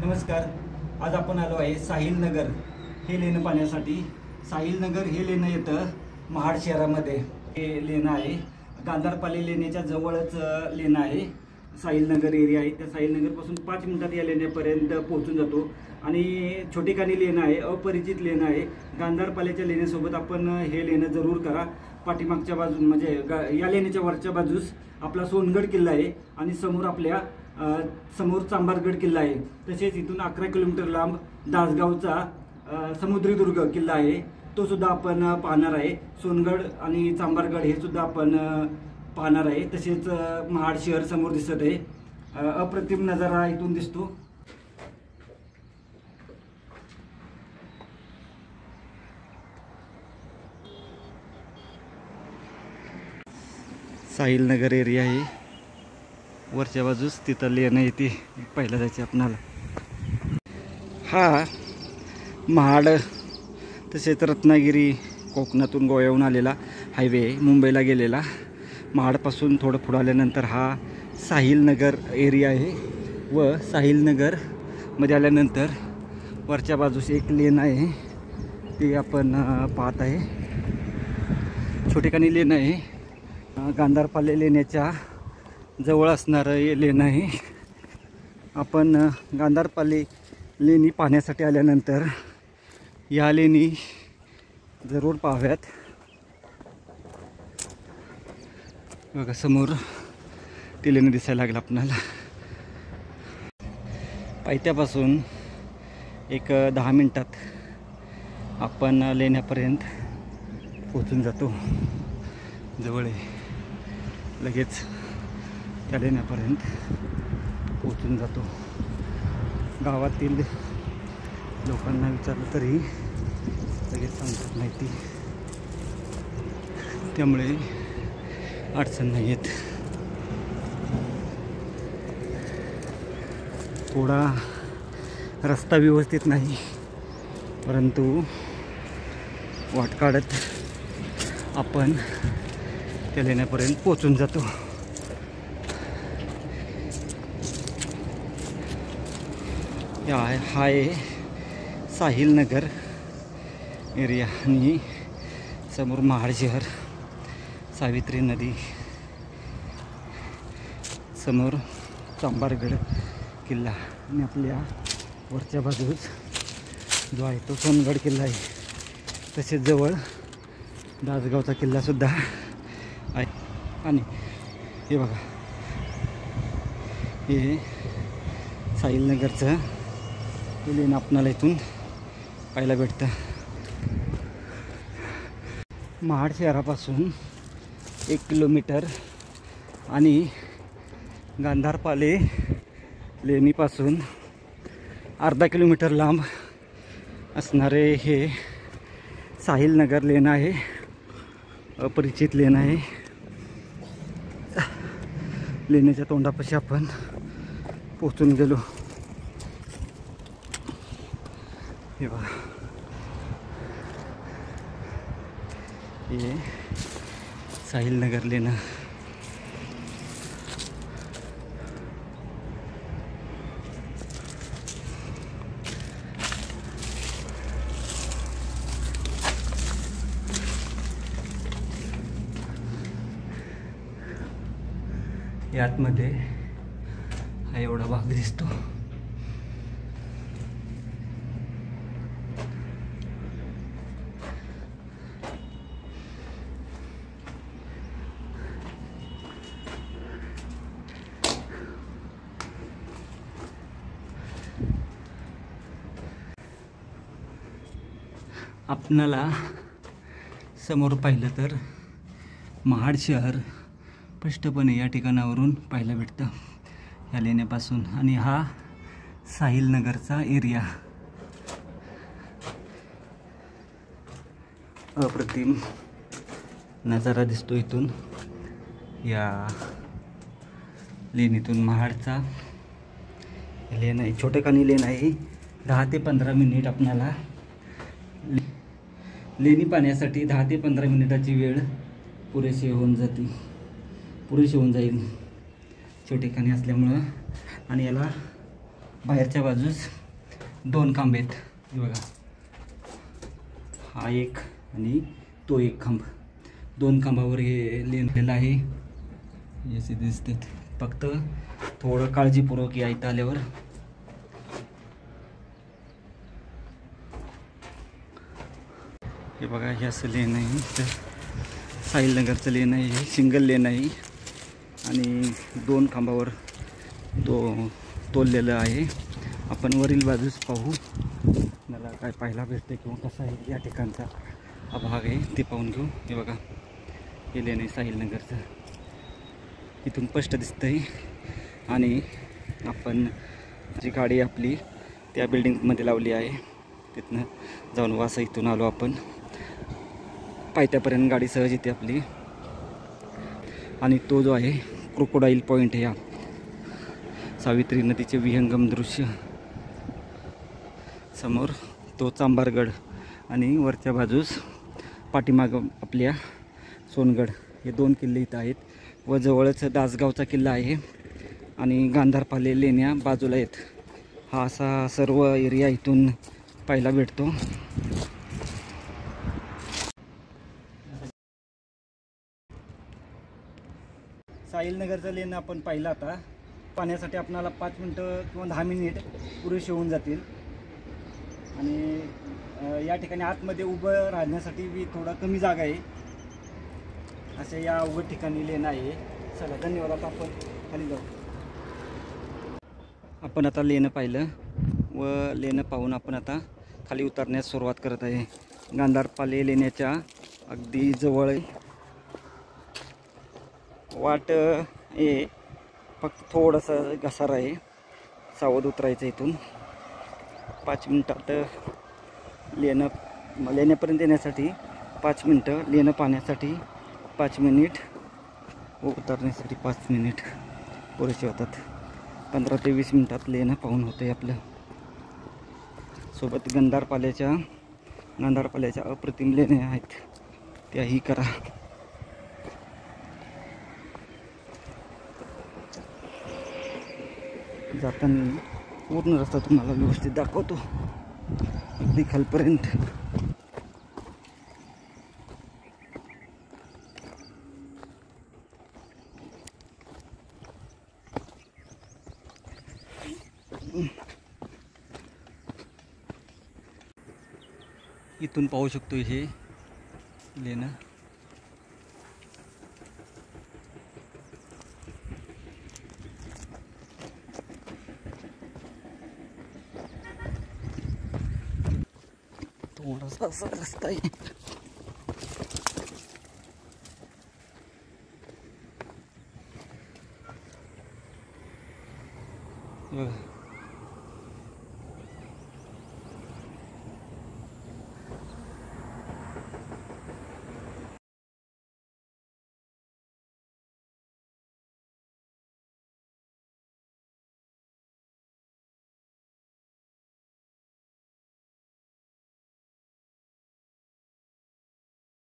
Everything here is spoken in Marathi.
नमस्कार. आज आपण आलो आहे साहिल नगर हे लेणं पाहण्यासाठी. साहिल नगर हे लेणं येतं महाड शहरामध्ये. हे लेणं आहे गांधारपाले लेण्याच्या जवळच लेणं आहे. साहिल नगर एरिया आहे. त्या साहिल नगरपासून 5 मिनिटात या लेण्यापर्यंत पोहोचून जातो. आणि छोटेखानी लेणं आहे, अपरिचित लेणं आहे. गांधारपाल्याच्या लेण्यासोबत आपण हे लेणं जरूर करा. पाठीमागच्या बाजून म्हणजे या लेण्याच्या वरच्या बाजूस आपला सोनगड किल्ला आहे आणि समोर आपल्या समोर चांभारगड किल्ला आहे. तसेच इथून 11 किलोमीटर लांब दासगावचा समुद्रीदुर्ग किल्ला आहे, तो सुद्धा आपण पाहणार आहे. सोनगड आणि चांभारगड हे सुद्धा आपण पाहणार आहे. तसेच महाड शहर समोर दिसत आहे. अप्रतिम नजारा इथून दिसतो. साहिल नगर एरिया आहे. वरच्या बाजूस तिथं लेणं येते. पहिला जायचं आपणाला. हा महाड तसेच रत्नागिरी कोकणातून गोव्याहून आलेला हायवे मुंबईला गेलेला. महाडपासून थोडं पुढं आल्यानंतर हा साहिल नगर एरिया आहे. व साहिल नगरमध्ये आल्यानंतर वरच्या बाजूस एक लेन आहे, ते आपण पाहत आहे. छोटेखानी लेन आहे. गांधारपाले लेण्याच्या जवळ असणारं हे लेणं आहे. आपण गांधारपाले लेणी पाहण्यासाठी आल्यानंतर या लेणी जरूर पाहाव्यात. बघा समोर ते लेणं दिसायला लागलं आपणाला. पायथ्यापासून एक 10 मिनिटात आपण लेण्यापर्यंत पोचून जातो. जवळ आहे, लगेच त्या लेण्यापर्यंत पोचून जातो. गावातील लोकांना विचारलं तरी लगेच सांगतात माहिती, त्यामुळे अडचण नाही येत. थोडा रस्ता व्यवस्थित नाही, परंतु वाट काढत आपण त्या लेण्यापर्यंत पोचून जातो. हा आहे साहिल नगर एरिया आणि समोर महाड शहर, सावित्री नदी, समोर चांभारगड किल्ला आणि आपल्या वरच्या बाजूस जो आहे तो सोनगड किल्ला आहे. तसेच जवळ दासगावचा किल्लासुद्धा आहे. आणि हे बघा, हे साहिल नगरचं ते लेणं आपणाला इथून पाहायला भेटतं. महाड शहरापासून 1 किलोमीटर आणि गांधारपाले लेणीपासून अर्धा किलोमीटर लांब असणारे हे साहिल नगर लेणं आहे. अपरिचित लेणं आहे. लेण्याच्या तोंडापाशी आपण पोचून गेलो. हे बघा, हे साहिल नगर लेणं. यातमध्ये हा एवढा भाग दिसतो. आपणाला समोर पाहिलं तर महाड शहर स्पष्टपणे या ठिकाणावरून पाहायला भेटतं, या लेण्यापासून. आणि हा साहिल नगरचा एरिया. अप्रतिम नजारा दिसतो इथून. या लेणीतून महाडचा लेन आहे. छोटेखानी लेन आहे. 10 ते 15 मिनिट आपल्याला लेणी पाहण्यासाठी 10 ते 15 मिनिटाची वेळ पुरेशी होऊन जाईल छोटेखानी असल्यामुळं. आणि याला बाहेरच्या बाजूस 2 खांब आहेत. हे बघा, हा एक आणि तो एक खांब. 2 खांबावर हे लिहिलेलं आहे. असे दिसते. फक्त थोडं काळजीपूर्वक या इथं आल्यावर. हे बघा, हे असं लेन आहे. तर साहिल नगरचं लेन आहे. हे सिंगल लेन आहे आणि 2 खांबावर तोललेलं आहे. आपण वरील बाजूस पाहू, मला काय पाहायला भेटते किंवा कसा आहे या ठिकाणचा हा भाग आहे ते पाहून घेऊ. हे बघा, हे लेन आहे साहिल नगरचं. इथून स्पष्ट दिसतंय. आणि आपण जी गाडी आपली त्या बिल्डिंगमध्ये लावली आहे तिथनं जाऊन वासा इथून आलो आपण. पायथ्यापर्यंत गाडी सहज येते आपली. आणि तो जो आहे क्रोकोडाईल पॉईंट आहे, सावित्री नदीचे विहंगम दृश्य. समोर तो चांभारगड आणि वरच्या बाजूस पाठीमागं आपल्या सोनगड, हे 2 किल्ले इथं आहेत. व जवळच दासगावचा किल्ला आहे आणि गांधारपाले लेण्या बाजूला आहेत. हा असा सर्व एरिया इथून पाहायला भेटतो. साहिल नगरचा लेन आपण पाहिला. आता पाण्यासाठी आपणाला 5 मिनटं किंवा 10 मिनिट पुरेसे होऊन जातील. आणि या ठिकाणी आतमध्ये उभं राहण्यासाठी बी थोडा कमी जागा आहे. अशा या अवघड ठिकाणी लेन आहे. चला, धन्यवाद. आता आपण खाली जाऊ. आपण आता लेणं पाहिलं व लेणं पाहून आपण आता खाली उतरण्यास सुरुवात करत आहे. गांधारपाले लेण्याच्या अगदी जवळ वाट आहे. फक्त थोडंसं घसार आहे. सावध उतरायचं इथून. 5 मिनटात लेण्यापर्यंत येण्यासाठी 5 मिनटं, लेणं पाहण्यासाठी 5 मिनिट व उतरण्यासाठी 5 मिनिट पुरेसे होतात. 15 ते 20 मिनटात लेणं पाहून होते आपलं. सोबत गांधारपाल्याच्या अप्रतिम लेण्या आहेत, त्याही करा. जाताना पूर्ण रस्ता तुम्हाला व्यवस्थित दाखवतो अगदी खालपर्यंत. इथून पाहू शकतो हे लेणं. थोडासा असा रस्ता आहे. बघा,